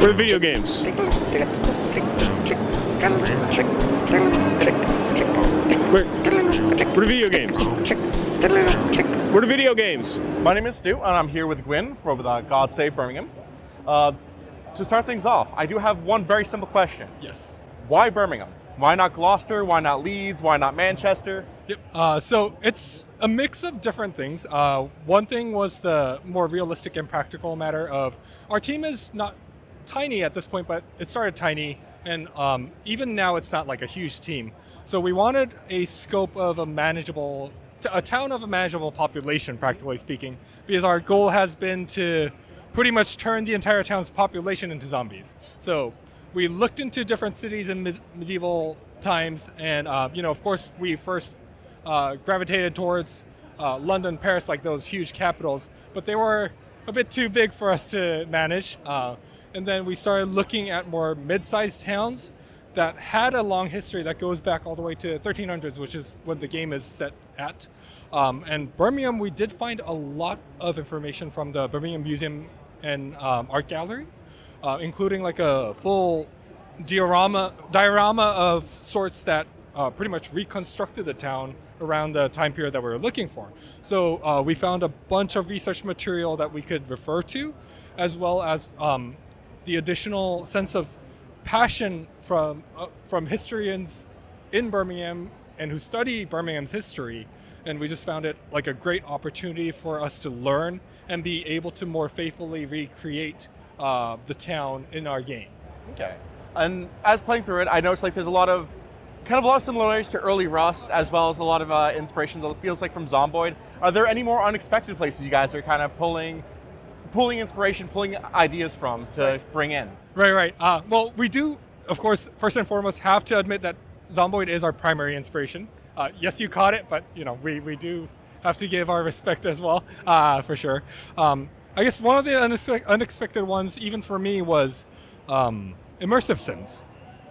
What are video games? What are video games? What are video games? My name is Stu, and I'm here with Gwyn from God Save Birmingham. To start things off, I do have one very simple question. Yes. Why Birmingham? Why not Gloucester? Why not Leeds? Why not Manchester? Yep. So it's a mix of different things. One thing was the more realistic and practical matter of our team is not tiny at this point, but it started tiny, and even now it's not like a huge team. So we wanted a scope of a town of a manageable population, practically speaking, because our goal has been to pretty much turn the entire town's population into zombies. So we looked into different cities in medieval times, and of course, we first gravitated towards London, Paris, like those huge capitals, but they were a bit too big for us to manage. And then we started looking at more mid-sized towns that had a long history that goes back all the way to 1300s, which is when the game is set at. And Birmingham, we did find a lot of information from the Birmingham Museum and Art Gallery, including like a full diorama of sorts that pretty much reconstructed the town around the time period that we were looking for. So we found a bunch of research material that we could refer to, as well as the additional sense of passion from historians in Birmingham and who study Birmingham's history. And we just found it like a great opportunity for us to learn and be able to more faithfully recreate the town in our game. Okay. And as playing through it, I noticed like there's a lot of similarities to early Rust, as well as a lot of inspirations, it feels like, from Zomboid. Are there any more unexpected places you guys are kind of pulling inspiration, pulling ideas from to bring in? Right. Well, we do, of course, first and foremost, have to admit that Zomboid is our primary inspiration. Yes, you caught it, but we do have to give our respect as well, for sure. I guess one of the unexpected ones, even for me, was immersive sims.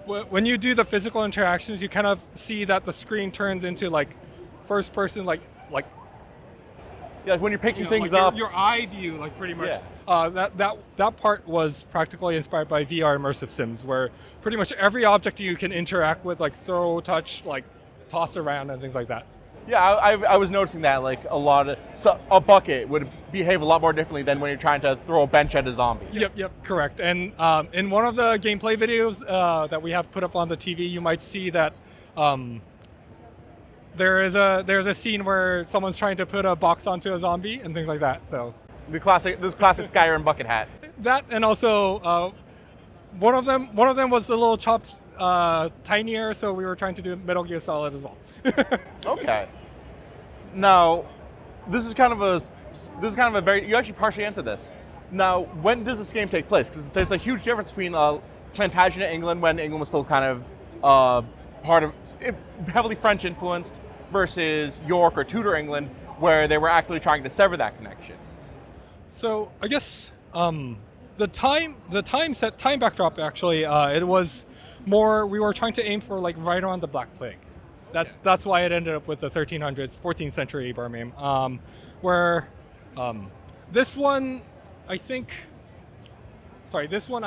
When you do the physical interactions, you kind of see that the screen turns into like first person, like yeah, when you're picking things like up. Your eye view, like pretty much. Yeah. That part was practically inspired by VR immersive sims, where pretty much every object you can interact with, like throw, touch, like toss around and things like that. Yeah, I was noticing that like a bucket would behave a lot more differently than when you're trying to throw a bench at a zombie. Yep, correct. And in one of the gameplay videos that we have put up on the TV, you might see that there's a scene where someone's trying to put a box onto a zombie and things like that. So this classic Skyrim bucket hat. That, and also one of them was a little chopped tinier, so we were trying to do Metal Gear Solid as well. Okay. Now, this is kind of a very, you actually partially answered this. Now, when does this game take place? Because there's a huge difference between Plantagenet, England, when England was still kind of part of, heavily French influenced, versus York or Tudor England, where they were actually trying to sever that connection. So I guess the time backdrop, actually, it was more, we were trying to aim for like right around the Black Plague. That's why it ended up with the 1300s, 14th century Birmingham, where this one I'm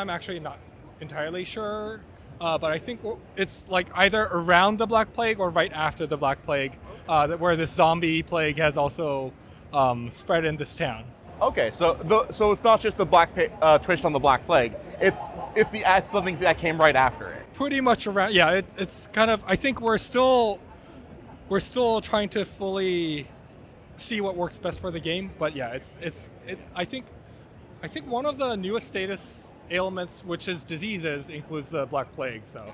actually not entirely sure, but I think it's like either around the Black Plague or right after the Black Plague, where this zombie plague has also spread in this town. Okay, so it's not just the twist on the Black Plague. It's something that came right after it. Pretty much around, yeah. It's kind of, I think we're still trying to fully see what works best for the game. But yeah, I think one of the newest status ailments, which is diseases, includes the Black Plague. So.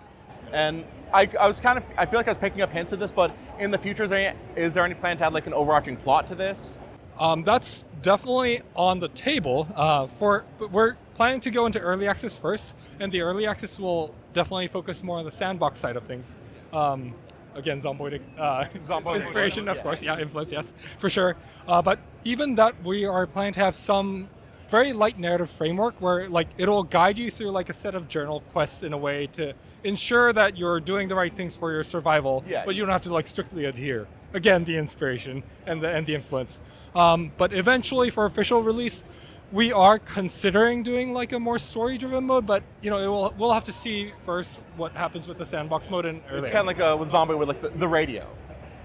And I feel like I was picking up hints of this, but in the future, is there any plan to have like an overarching plot to this? That's definitely on the table. But we're planning to go into early access first, and the early access will definitely focus more on the sandbox side of things. Again, Zomboid inspiration, of course, yeah, influence, yes, for sure. But even that, we are planning to have some very light narrative framework where like it'll guide you through like a set of journal quests in a way to ensure that you're doing the right things for your survival, but you don't have to like strictly adhere. Again, the inspiration and the influence. But eventually, for official release, we are considering doing like a more story-driven mode, but we'll have to see first what happens with the sandbox mode in early. It's kind of like with Zombie with like the radio,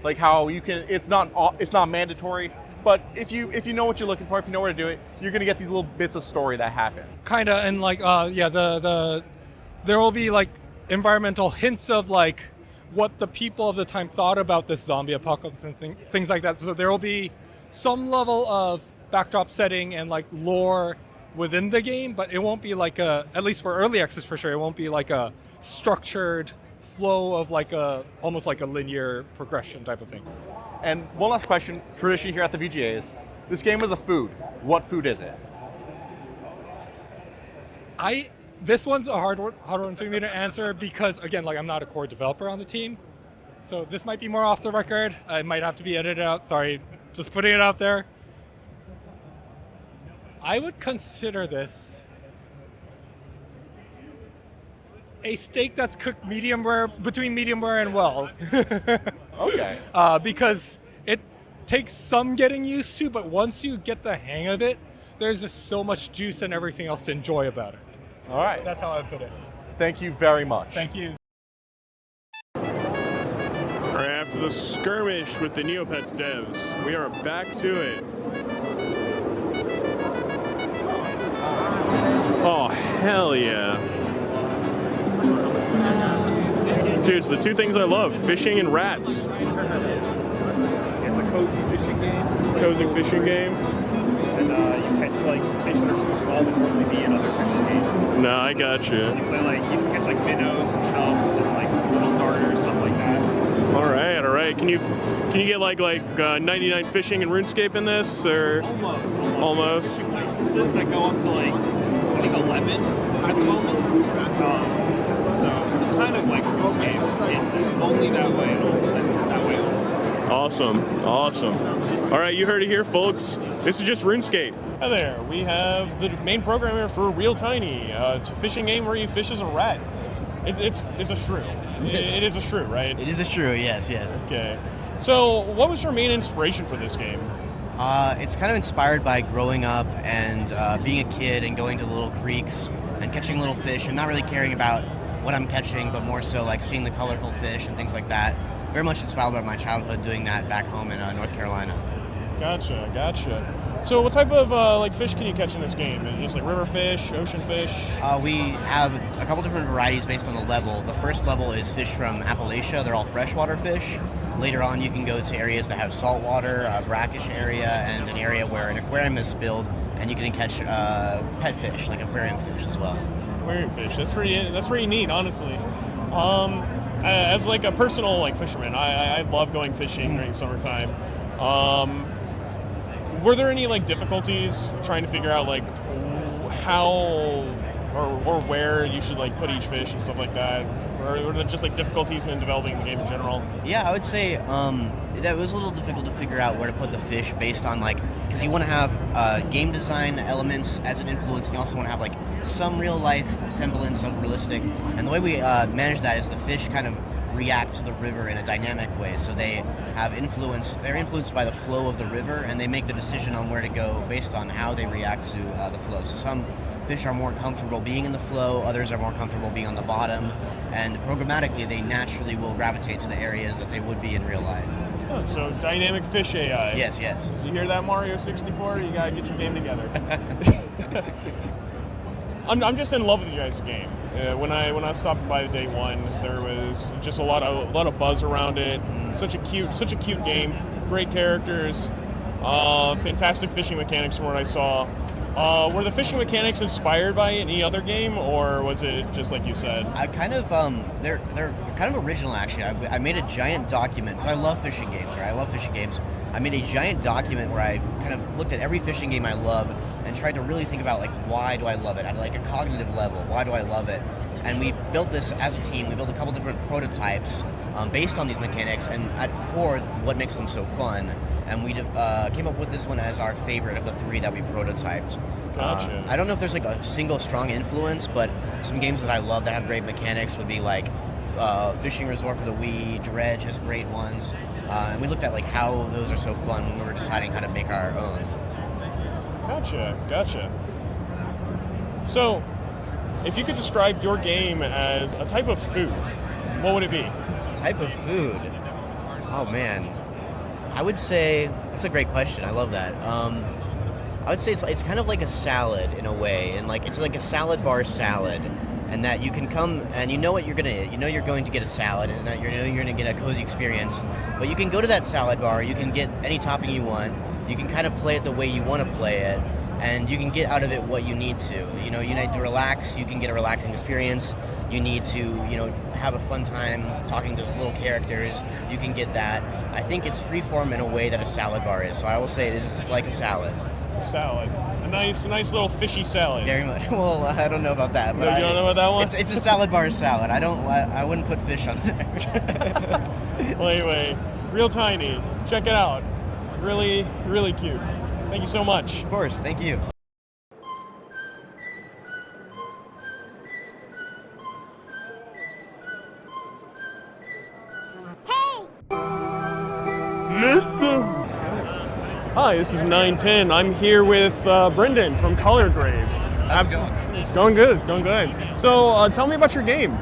like how you can. It's not mandatory, but if you know what you're looking for, if you know where to do it, you're gonna get these little bits of story that happen. Kinda, and like there will be like environmental hints of like what the people of the time thought about this zombie apocalypse and things like that. So there will be some level of backdrop setting and like lore within the game, but it won't be like at least for early access for sure, it won't be like a structured flow of like almost like a linear progression type of thing. And one last question, tradition here at the VGAs. This game is a food. What food is it? This one's a hard one for me to answer because, again, like I'm not a core developer on the team. So this might be more off the record. It might have to be edited out. Sorry, just putting it out there. I would consider this a steak that's cooked medium rare, between medium rare and well. Okay. Because it takes some getting used to, but once you get the hang of it, there's just so much juice and everything else to enjoy about it. All right. That's how I put it. Thank you very much. Thank you. All right, after the skirmish with the Neopets devs, we are back to it. Oh, hell yeah. Dude, it's the two things I love, fishing and rats. It's a cozy fishing game. Cozy fishing game. And you catch like fish that are too small to normally be in other fishing games. No, I got you. You play like, you can catch like minnows and chumps and like little darters, stuff like that. All right, all right. Can you get like 99 fishing and RuneScape in this, or almost? Fishing licenses that go up to like I think 11 at the moment. So it's kind of like RuneScape, and only that way and that way only. Awesome, awesome. All right, you heard it here, folks. This is just RuneScape. Hi there. We have the main programmer for Real Tiny. It's a fishing game where you fish as a rat. It's a shrew. It is a shrew, right? It is a shrew, yes. Okay. So, what was your main inspiration for this game? It's kind of inspired by growing up and being a kid and going to little creeks and catching little fish and not really caring about what I'm catching, but more so like seeing the colorful fish and things like that. Very much inspired by my childhood doing that back home in North Carolina. Gotcha. So what type of fish can you catch in this game? Is it just like river fish, ocean fish? We have a couple different varieties based on the level. The first level is fish from Appalachia. They're all freshwater fish. Later on, you can go to areas that have saltwater, a brackish area, and an area where an aquarium is spilled, and you can catch pet fish, like aquarium fish as well. Aquarium fish. That's pretty neat, honestly. As like a personal fisherman, I love going fishing during summertime. Were there any difficulties trying to figure out how or where you should put each fish and stuff like that? Or were there just difficulties in developing the game in general? Yeah, I would say that was a little difficult to figure out where to put the fish based on because you want to have game design elements as an influence, and you also want to have some real life semblance of realistic. And the way we manage that is the fish kind of react to the river in a dynamic way. So they have influence. They're influenced by the flow of the river, and they make the decision on where to go based on how they react to the flow. So some fish are more comfortable being in the flow, others are more comfortable being on the bottom, and programmatically they naturally will gravitate to the areas that they would be in real life. Oh, so dynamic fish AI. Yes. You hear that, Mario 64? You gotta get your game together. I'm just in love with you guys' game. When I stopped by day one, there was just a lot of buzz around it. Such a cute game. Great characters. Fantastic fishing mechanics from what I saw. Were the fishing mechanics inspired by any other game, or was it just like you said? I kind of they're kind of original actually. I made a giant document because I love fishing games. Right, I love fishing games. I made a giant document where I kind of looked at every fishing game I love and tried to really think about why do I love it at a cognitive level. Why do I love it? And we built this as a team. We built a couple different prototypes based on these mechanics, and at the core, what makes them so fun. And we came up with this one as our favorite of the three that we prototyped. Gotcha. I don't know if there's a single strong influence, but some games that I love that have great mechanics would be Fishing Resort for the Wii, Dredge has great ones. And we looked at how those are so fun when we were deciding how to make our own. Gotcha. So, if you could describe your game as a type of food, what would it be? Type of food? Oh man, I would say that's a great question. I love that. I would say it's kind of like a salad in a way, and like it's like a salad bar salad, and that you can come and you know what you're gonna, you know you're going to get a salad, and that you're gonna get a cozy experience. But you can go to that salad bar, you can get any topping you want, you can kind of play it the way you want to play it, and you can get out of it what you need to. You know, you need to relax, you can get a relaxing experience. You need to, you know, have a fun time talking to little characters. You can get that. I think it's freeform in a way that a salad bar is. So I will say it is like a salad. It's a salad. A nice little fishy salad. Very much. Well, I don't know about that. But You don't know about that one? It's a salad bar salad. I wouldn't put fish on there. Well, anyway, real tiny. Check it out. Really, really cute. Thank you so much. Of course. Thank you. Hi, this is 910. I'm here with Brendan from Color Grave. How's it going? It's going good. It's going good. So, tell me about your game.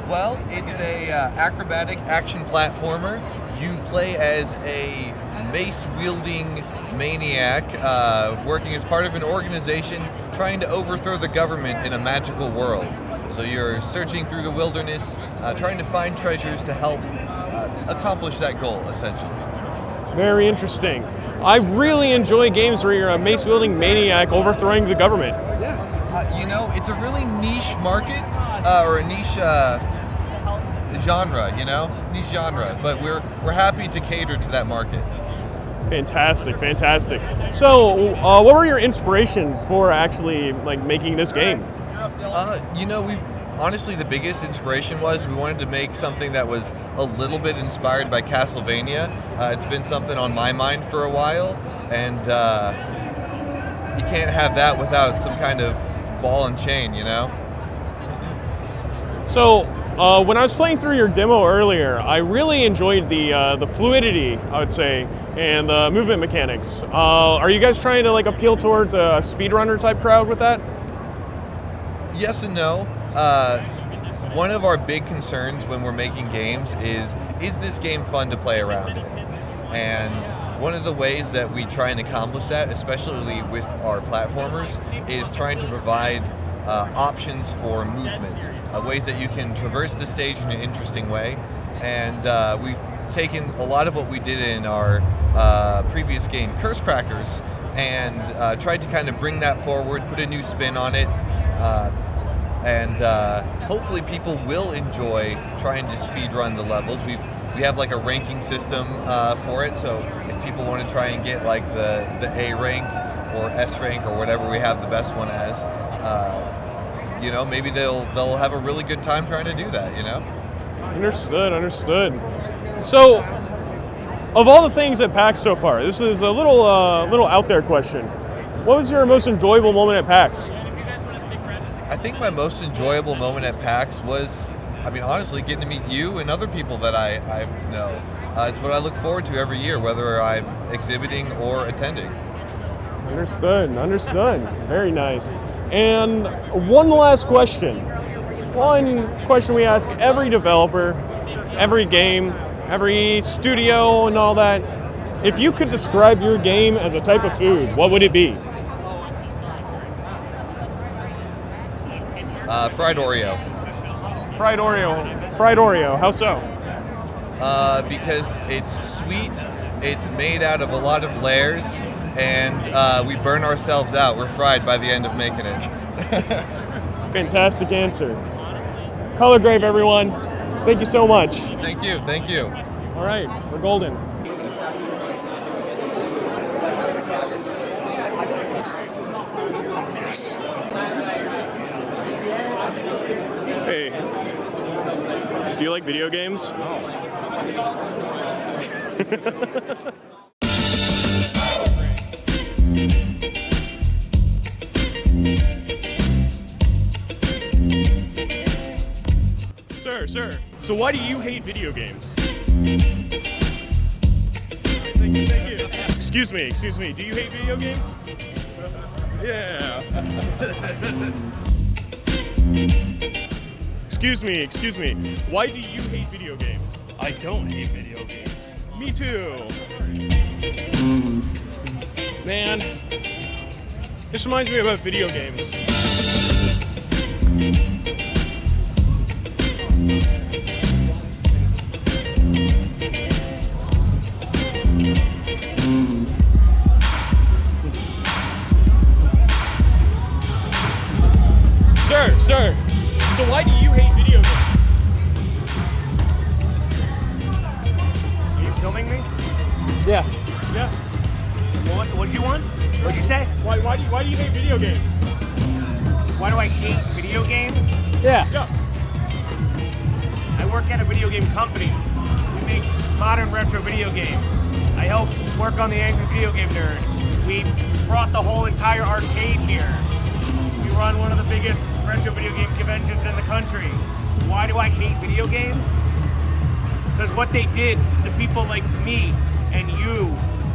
Well, it's a acrobatic action platformer. You play as a mace-wielding maniac working as part of an organization trying to overthrow the government in a magical world. So you're searching through the wilderness, trying to find treasures to help accomplish that goal, essentially. Very interesting. I really enjoy games where you're a mace-wielding maniac overthrowing the government. Yeah. You know, it's a really niche market, or a niche genre, you know? Niche genre. But we're happy to cater to that market. Fantastic, fantastic. So, what were your inspirations for actually like making this game? You know, honestly, the biggest inspiration was we wanted to make something that was a little bit inspired by Castlevania. It's been something on my mind for a while, and you can't have that without some kind of ball and chain, you know? So, when I was playing through your demo earlier, I really enjoyed the fluidity, I would say, and the movement mechanics. Are you guys trying to like appeal towards a speedrunner type crowd with that? Yes and no. One of our big concerns when we're making games is this game fun to play around in? And one of the ways that we try and accomplish that, especially with our platformers, is trying to provide options for movement, ways that you can traverse the stage in an interesting way. And we've taken a lot of what we did in our previous game, Curse Crackers, and tried to kind of bring that forward, put a new spin on it. And hopefully people will enjoy trying to speedrun the levels. We have like a ranking system for it, so if people want to try and get like the A rank or S rank or whatever we have the best one as, you know, maybe they'll have a really good time trying to do that, you know? Understood. So, of all the things at PAX so far, this is a little out there question. What was your most enjoyable moment at PAX? I think my most enjoyable moment at PAX was, I mean, honestly, getting to meet you and other people that I know. It's what I look forward to every year, whether I'm exhibiting or attending. Understood. Very nice. And one last question. One question we ask every developer, every game, every studio and all that. If you could describe your game as a type of food, what would it be? Fried Oreo. Fried Oreo. How so? Because it's sweet, it's made out of a lot of layers, and we burn ourselves out. We're fried by the end of making it. Fantastic answer. Color Grave, everyone. Thank you so much. Thank you. All right, we're golden. Hey, do you like video games? Sir, so why do you hate video games? Thank you. Excuse me, do you hate video games? Yeah. Excuse me. Why do you hate video games? I don't hate video games. Me too. Man, this reminds me about video games. Sir, so why do you hate video games? Are you filming me? Yeah. What'd you want? What'd you say? Why do you hate video games? Why do I hate video games? Yeah. I work at a video game company. We make modern retro video games. I help work on the Angry Video Game Nerd. We brought the whole entire arcade here. We run one of the biggest retro video game conventions in the country. Why do I hate video games? Because what they did to people like me and you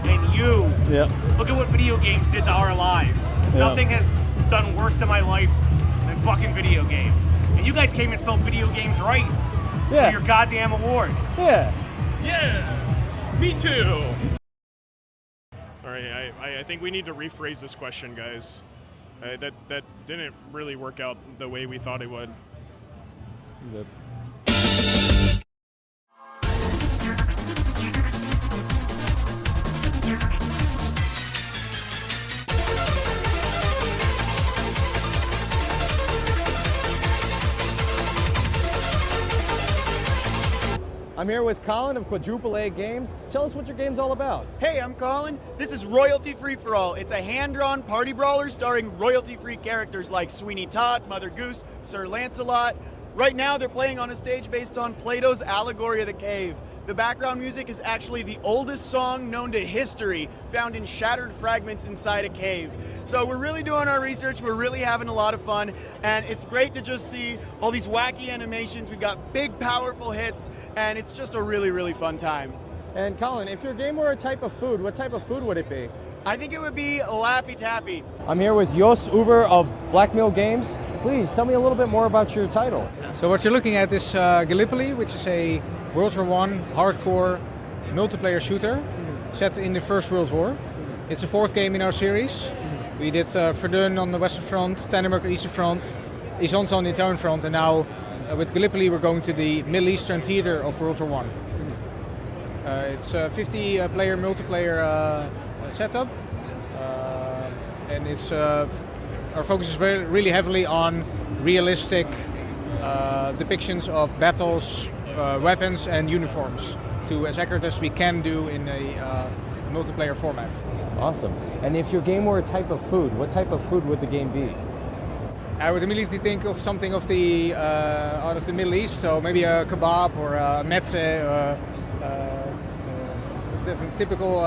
and you. Yeah. Look at what video games did to our lives. Yeah. Nothing has done worse to my life than fucking video games. And you guys came and spelled video games right. Yeah. For your goddamn award. Yeah. Me too. All right, I think we need to rephrase this question, guys. That didn't really work out the way we thought it would. Yep. I'm here with Colin of WWI Games. Tell us what your game's all about. Hey, I'm Colin. This is Royalty Free for All. It's a hand-drawn party brawler starring royalty-free characters like Sweeney Todd, Mother Goose, Sir Lancelot. Right now, they're playing on a stage based on Plato's Allegory of the Cave. The background music is actually the oldest song known to history, found in shattered fragments inside a cave. So we're really doing our research, we're really having a lot of fun, and it's great to just see all these wacky animations. We've got big, powerful hits, and it's just a really, really fun time. And Colin, if your game were a type of food, what type of food would it be? I think it would be Laffy Taffy. I'm here with Jos Uber of Blackmill Games. Please tell me a little bit more about your title. So what you're looking at is Gallipoli, which is a World War I hardcore multiplayer shooter set in the First World War. It's the fourth game in our series. We did Verdun on the Western Front, Tannenberg on the Eastern Front, Isonzo on the Italian Front, and now with Gallipoli we're going to the Middle Eastern theater of World War I. It's a 50-player multiplayer setup, and it's our focus is really heavily on realistic depictions of battles, weapons and uniforms, to as accurate as we can do in a multiplayer format. Awesome. And if your game were a type of food, what type of food would the game be? I would immediately think of something of the out of the Middle East, so maybe a kebab or a meze, different typical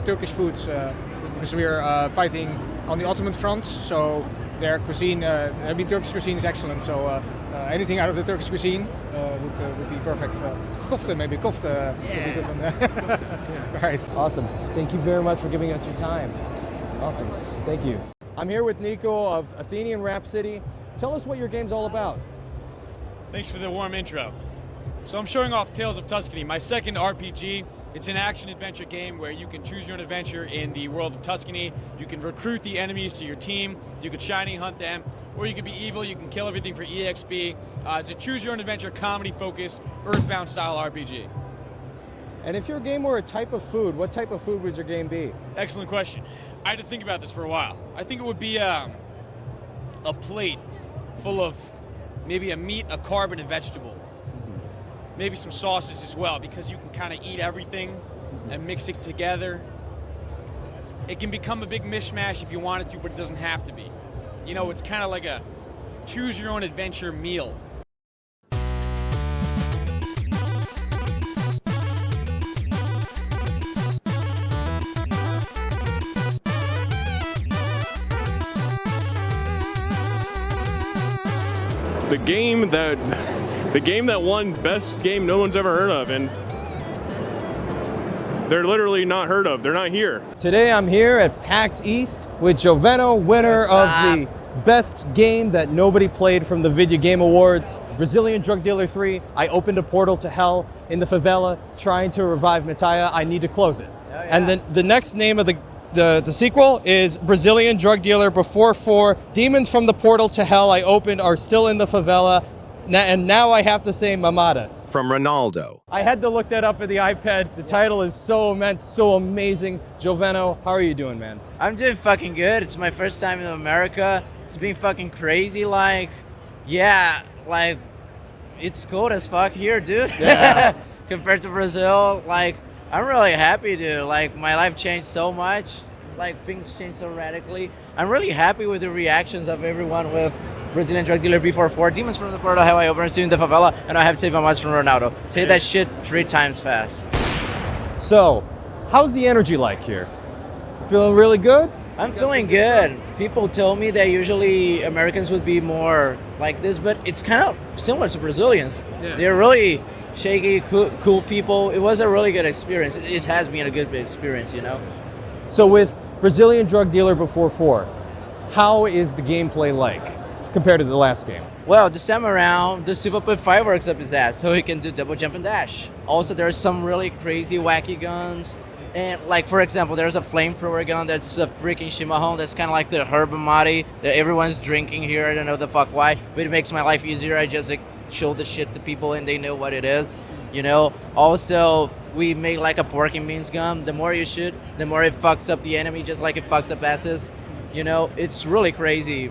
Turkish foods, because we are fighting on the Ottoman front, so their cuisine, Turkish cuisine is excellent, so anything out of the Turkish cuisine would be perfect. Kofte, maybe kofte. Yeah. Right. Awesome. Thank you very much for giving us your time. Awesome. Thank you. I'm here with Nico of Athenian Rhapsody. Tell us what your game's all about. Thanks for the warm intro. So I'm showing off Tales of Tuscany, my second RPG. It's an action-adventure game where you can choose your own adventure in the world of Tuscany. You can recruit the enemies to your team, you can shiny hunt them, or you can be evil, you can kill everything for EXP. It's a choose-your-own-adventure, comedy-focused, Earthbound-style RPG. And if your game were a type of food, what type of food would your game be? Excellent question. I had to think about this for a while. I think it would be a plate full of maybe a meat, a carb, and a vegetable. Maybe some sausage as well, because you can kind of eat everything and mix it together. It can become a big mishmash if you wanted to, but it doesn't have to be. You know, it's kind of like a choose-your-own-adventure meal. The game that won best game no one's ever heard of, and They're literally not heard of. They're not here. Today I'm here at PAX East with Joveno, winner of the best game that nobody played from the Vidya Game Awards, Brazilian Drug Dealer 3. I opened a portal to hell in the favela trying to revive Mataya. I need to close it. Oh, yeah. And then the next name of the sequel is Brazilian Drug Dealer Before 4. Demons from the portal to hell I opened are still in the favela. And now I have to say MAMADAS. From Ronaldo. I had to look that up at the iPad. The title is so immense, so amazing. Joveno, how are you doing, man? I'm doing fucking good. It's my first time in America. It's been fucking crazy. Like, yeah, like, it's cold as fuck here, dude. Yeah. Compared to Brazil, like, I'm really happy, dude. Like, my life changed so much. Like, things changed so radically. I'm really happy with the reactions of everyone with Brazilian Drug Dealer Before 4, Demons from the Portal, How I Opened in the Favela, and I have to say MAMADAS from Ronaldo. Say that shit 3 times fast. So, how's the energy like here? Feeling really good? I'm feeling good. People tell me that usually Americans would be more like this, but it's kind of similar to Brazilians. Yeah. They're really shaky, cool people. It was a really good experience. It has been a good experience, you know? So with Brazilian Drug Dealer Before 4, how is the gameplay like compared to the last game? Well, this time around, the Silva put fireworks up his ass so he can do double jump and dash. Also, there's some really crazy, wacky guns. And like, for example, there's a flamethrower gun that's a freaking Shimahon. That's kind of like the Herb Amati that everyone's drinking here. I don't know the fuck why, but it makes my life easier. I just like show the shit to people and they know what it is, you know? Also, we make like a pork and beans gun. The more you shoot, the more it fucks up the enemy, just like it fucks up asses. You know, it's really crazy.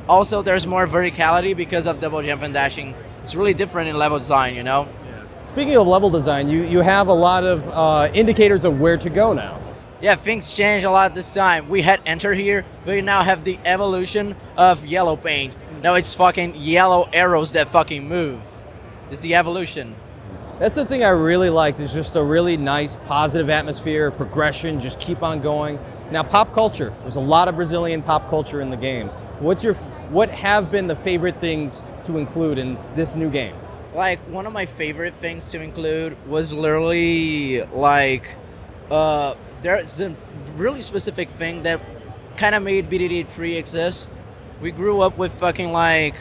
Also, there's more verticality because of double jump and dashing. It's really different in level design, you know? Speaking of level design, you have a lot of indicators of where to go now. Yeah, things changed a lot this time. We had enter here, but we now have the evolution of yellow paint. Now it's fucking yellow arrows that fucking move. It's the evolution. That's the thing I really liked, is just a really nice, positive atmosphere, progression, just keep on going. Now, pop culture. There's a lot of Brazilian pop culture in the game. What have been the favorite things to include in this new game? Like, one of my favorite things to include was literally, like, there's a really specific thing that kind of made BDD 3 exist. We grew up with fucking, like,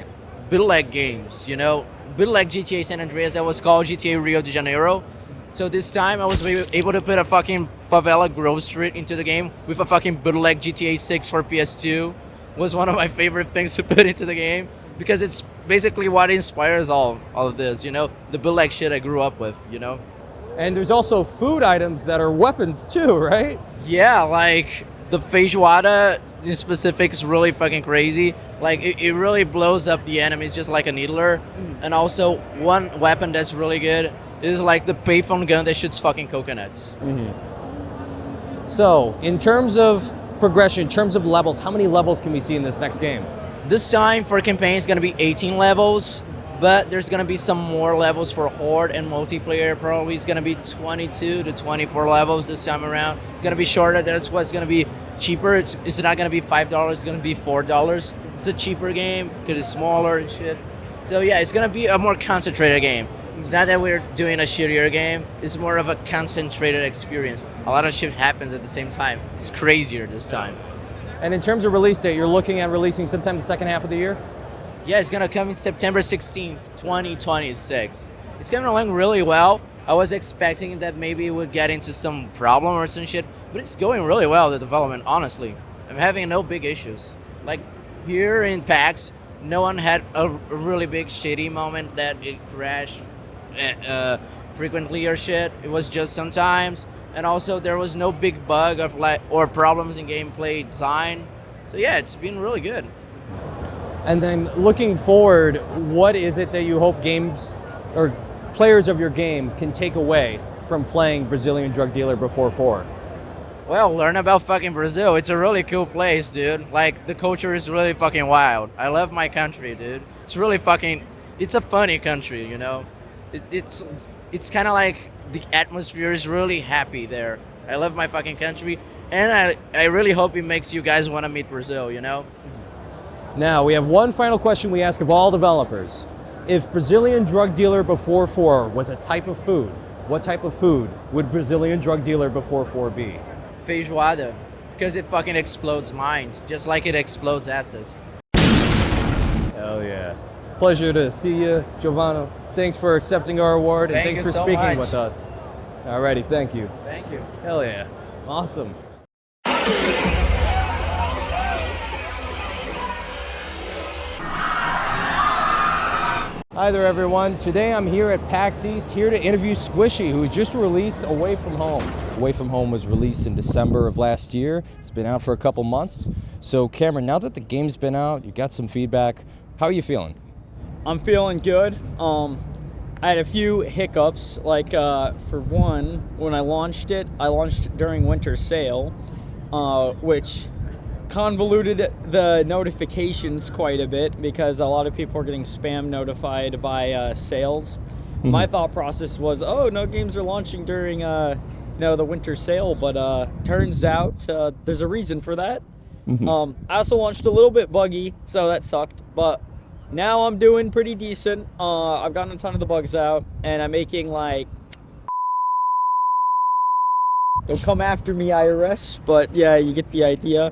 bootleg games, you know? Bootleg GTA San Andreas that was called GTA Rio de Janeiro. So this time I was able to put a fucking favela Grove Street into the game with a fucking bootleg GTA 6 for PS2. Was one of my favorite things to put into the game because it's basically what inspires all of this, you know? The bootleg shit I grew up with, you know? And there's also food items that are weapons too, right? Yeah, like the feijoada in specific is really fucking crazy. Like it really blows up the enemies just like a needler. And also one weapon that's really good is like the payphone gun that shoots fucking coconuts. Mm-hmm. So in terms of progression, in terms of levels, how many levels can we see in this next game? This time for campaign it's gonna be 18 levels, but there's gonna be some more levels for Horde and multiplayer. Probably it's gonna be 22 to 24 levels this time around. It's gonna be shorter. That's what's gonna be cheaper. It's not gonna be $5. It's gonna be $4. It's a cheaper game because it's smaller and shit. So yeah, it's gonna be a more concentrated game. It's not that we're doing a shittier game. It's more of a concentrated experience. A lot of shit happens at the same time. It's crazier this time. And in terms of release date, you're looking at releasing sometime the second half of the year? Yeah, it's gonna come in September 16th, 2026. It's coming along really well. I was expecting that maybe it would get into some problem or some shit, but it's going really well, the development, honestly. I'm having no big issues. Like, here in PAX, no one had a really big shitty moment that it crashed frequently or shit. It was just sometimes. And also, there was no big bug of or problems in gameplay design. So yeah, it's been really good. And then looking forward, what is it that you hope games or players of your game can take away from playing Brazilian Drug Dealer Before 4? Well, learn about fucking Brazil. It's a really cool place, dude. Like, the culture is really fucking wild. I love my country, dude. It's really fucking, it's a funny country, you know? It's kind of like the atmosphere is really happy there. I love my fucking country, and I really hope it makes you guys want to meet Brazil, you know? Now, we have one final question we ask of all developers. If Brazilian Drug Dealer Before 4 was a type of food, what type of food would Brazilian drug dealer before 4 be? Feijoada, because it fucking explodes minds, just like it explodes asses. Hell yeah. Pleasure to see you, Giovanni. Thanks for accepting our award, and Thank thanks you for so speaking much. with us. Alrighty, thank you. Thank you. Hell yeah. Awesome. Hi there, everyone. Today I'm here at PAX East, here to interview Squishy, who just released Away From Home. Away From Home was released in December of last year. It's been out for a couple months. So Cameron, now that the game's been out, you got some feedback, how are you feeling? I'm feeling good. I had a few hiccups, like for one, when I launched during winter sale, which convoluted the notifications quite a bit because a lot of people are getting spam notified by sales. Mm-hmm. My thought process was, oh, no games are launching during the winter sale, but turns out there's a reason for that. Mm-hmm. I also launched a little bit buggy, so that sucked, but now I'm doing pretty decent. I've gotten a ton of the bugs out, and I'm making like... Don't come after me, IRS, but yeah, you get the idea.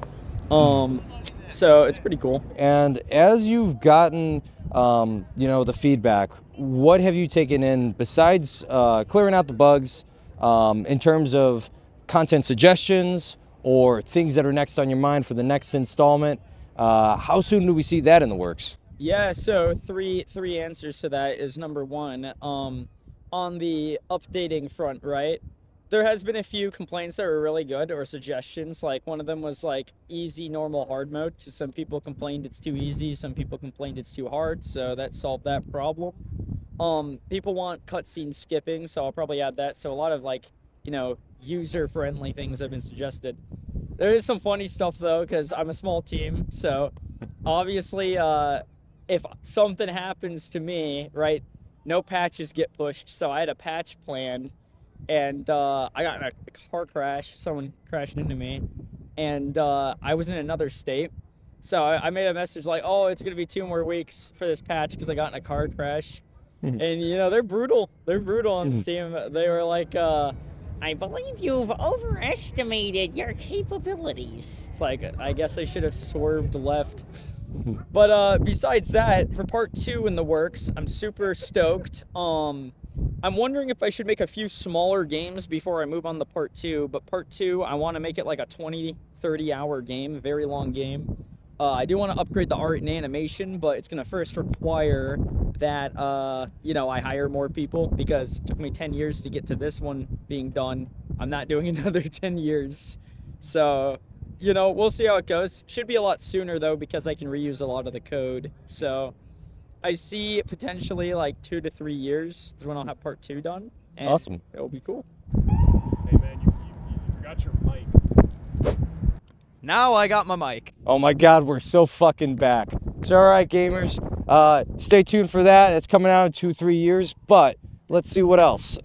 So it's pretty cool. And as you've gotten, the feedback, what have you taken in besides clearing out the bugs in terms of content suggestions or things that are next on your mind for the next installment? How soon do we see that in the works? Yeah, so three answers to that is number one, on the updating front, right? There has been a few complaints that were really good, or suggestions. Like one of them was like easy, normal, hard mode. Because some people complained it's too easy, some people complained it's too hard, so that solved that problem. People want cutscene skipping, so I'll probably add that. So a lot of user-friendly things have been suggested. There is some funny stuff though, because I'm a small team, so obviously if something happens to me, right, no patches get pushed, so I had a patch planned. And I got in a car crash. Someone crashed into me, and I was in another state. So I made a message like, "Oh, it's gonna be 2 more weeks for this patch because I got in a car crash." Mm-hmm. And they're brutal. They're brutal on Steam. They were like, "I believe you've overestimated your capabilities." It's like, I guess I should have swerved left. But besides that, for part 2 in the works, I'm super stoked. I'm wondering if I should make a few smaller games before I move on to part 2, but part 2, I want to make it like a 20-30 hour game, very long game. I do want to upgrade the art and animation, but it's going to first require that, I hire more people, because it took me 10 years to get to this one being done. I'm not doing another 10 years. So, we'll see how it goes. Should be a lot sooner, though, because I can reuse a lot of the code. So I see potentially like 2 to 3 years is when I'll have part 2 done. And awesome. It'll be cool. Hey man, you forgot your mic. Now I got my mic. Oh my God, we're so fucking back. It's all right, gamers. Stay tuned for that. It's coming out in 2-3 years, but let's see what else.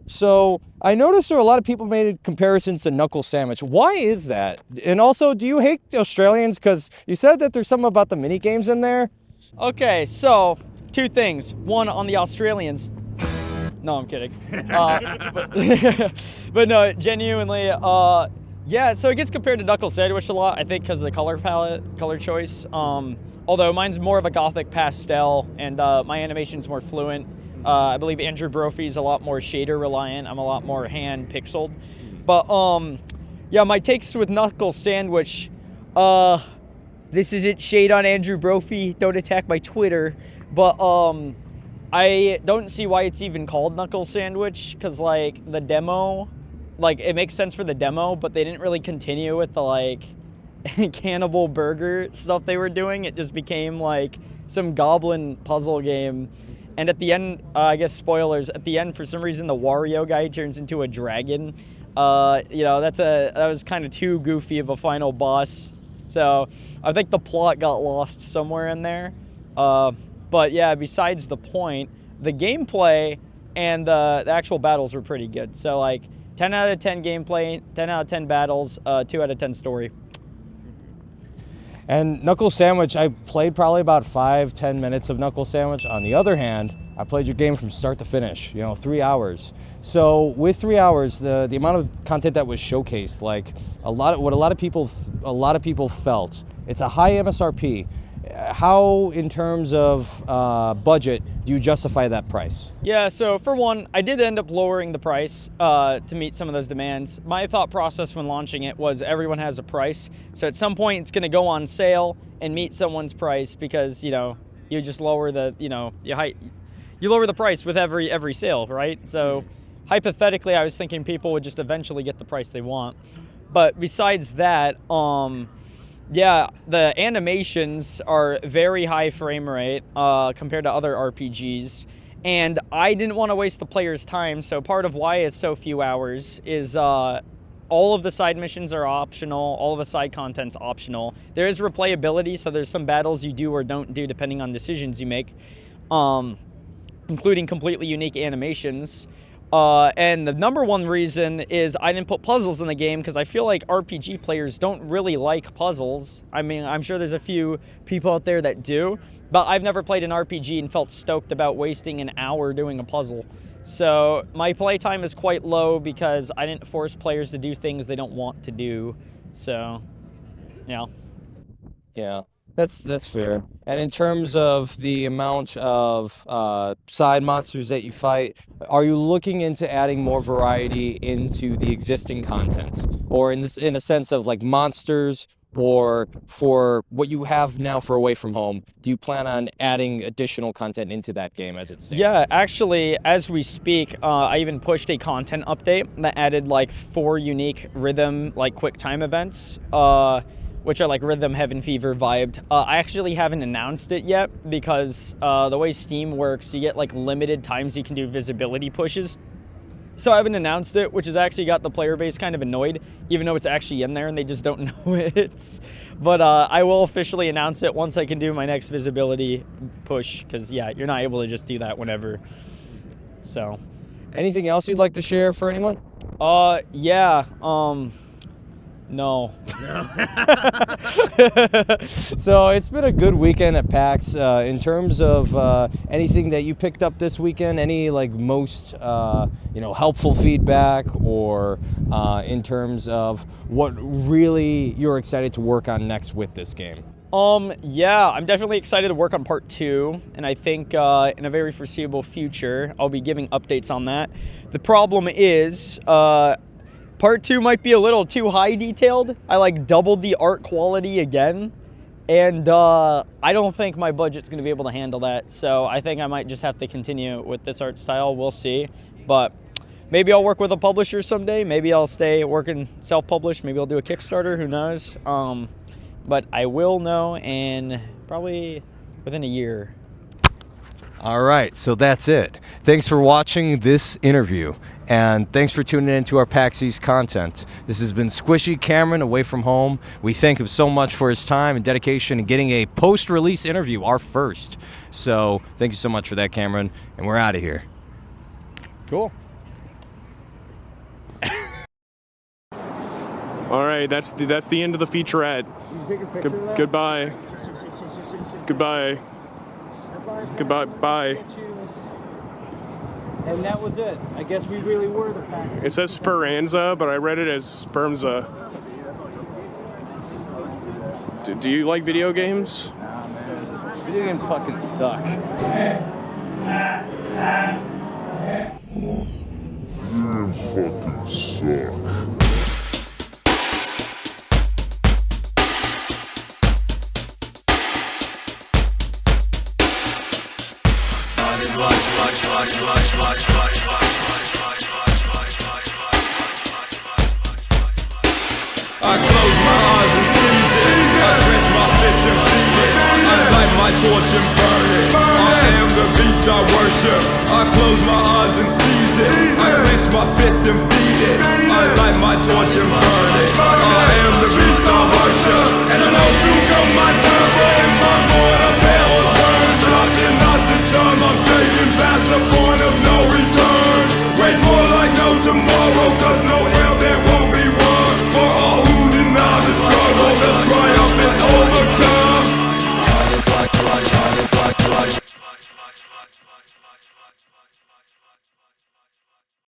So I noticed there are a lot of people made comparisons to Knuckle Sandwich. Why is that? And also, do you hate the Australians? Because you said that there's something about the mini games in there. Okay, so 2 things. One, on the Australians. No, I'm kidding. But no, genuinely, yeah, so it gets compared to Knuckle Sandwich a lot, I think, because of the color palette, color choice. Although mine's more of a gothic pastel, and my animation's more fluent. I believe Andrew Brophy's a lot more shader reliant. I'm a lot more hand pixeled. But yeah, my takes with Knuckle Sandwich, this isn't shade on Andrew Brophy, don't attack my Twitter, but I don't see why it's even called Knuckle Sandwich, because like the demo, like it makes sense for the demo, but they didn't really continue with the like cannibal burger stuff they were doing. It just became like some goblin puzzle game. And at the end, I guess spoilers, at the end for some reason the Wario guy turns into a dragon. That was kind of too goofy of a final boss. So I think the plot got lost somewhere in there. But yeah, besides the point, the gameplay and the actual battles were pretty good. So like 10 out of 10 gameplay, 10 out of 10 battles, 2 out of 10 story. And Knuckle Sandwich, I played probably about 5-10 minutes of Knuckle Sandwich. On the other hand, I played your game from start to finish, 3 hours. So with 3 hours, the amount of content that was showcased, like a lot of people felt, it's a high MSRP. How, in terms of budget, do you justify that price? Yeah, so for one, I did end up lowering the price to meet some of those demands. My thought process when launching it was everyone has a price, so at some point it's going to go on sale and meet someone's price because you just lower the you lower the price with every sale, right? So hypothetically, I was thinking people would just eventually get the price they want. But besides that, yeah, the animations are very high frame rate compared to other RPGs. And I didn't want to waste the player's time, so part of why it's so few hours is all of the side missions are optional, all of the side content's optional. There is replayability, so there's some battles you do or don't do depending on decisions you make, including completely unique animations. And the number one reason is I didn't put puzzles in the game because I feel like RPG players don't really like puzzles. I mean, I'm sure there's a few people out there that do, but I've never played an RPG and felt stoked about wasting an hour doing a puzzle. So my playtime is quite low because I didn't force players to do things they don't want to do. So, yeah. Yeah, that's fair. And in terms of the amount of side monsters that you fight, are you looking into adding more variety into the existing content, or in a sense of like monsters, or for what you have now for Away From Home, do you plan on adding additional content into that game as it stands? Yeah, actually, as we speak, I even pushed a content update that added like 4 unique rhythm, like quick time events, which are like Rhythm, Heaven Fever, Vibed. I actually haven't announced it yet because the way Steam works, you get like limited times you can do visibility pushes. So I haven't announced it, which has actually got the player base kind of annoyed, even though it's actually in there and they just don't know it. But I will officially announce it once I can do my next visibility push, because yeah, you're not able to just do that whenever. So. Anything else you'd like to share for anyone? Yeah, no. So it's been a good weekend at PAX. In terms of anything that you picked up this weekend, any like most helpful feedback, or in terms of what really you're excited to work on next with this game? Yeah, I'm definitely excited to work on part 2, and I think in a very foreseeable future, I'll be giving updates on that. The problem is, part 2 might be a little too high detailed. I like doubled the art quality again, and I don't think my budget's gonna be able to handle that. So I think I might just have to continue with this art style. We'll see, but maybe I'll work with a publisher someday. Maybe I'll stay working self-published. Maybe I'll do a Kickstarter. Who knows? But I will know, and probably within a year. All right, so that's it. Thanks for watching this interview, and thanks for tuning in to our PAX East content. This has been Squishy Cameron, Away From Home. We thank him so much for his time and dedication in getting a post-release interview, our first. So thank you so much for that, Cameron, and we're out of here. Cool. All right, that's the end of the featurette. Goodbye. Goodbye. Goodbye. Bye. And that was it. I guess we really were the PAX. It says Speranza, but I read it as Spermza. Do you like video games? Nah, man. Video games fucking suck. I close my eyes and seize it. I clench my fists and beat it. I light my torch and burn it. I am the beast I worship. I close my eyes and seize it. I clench my fists and beat it. I light my torch and burn it. I am the beast I worship. And I know soon come my turbo and my mortar barrels burn. Dropped in not the dumb. I'm taking past the point of no return. Wage war like no tomorrow, 'cause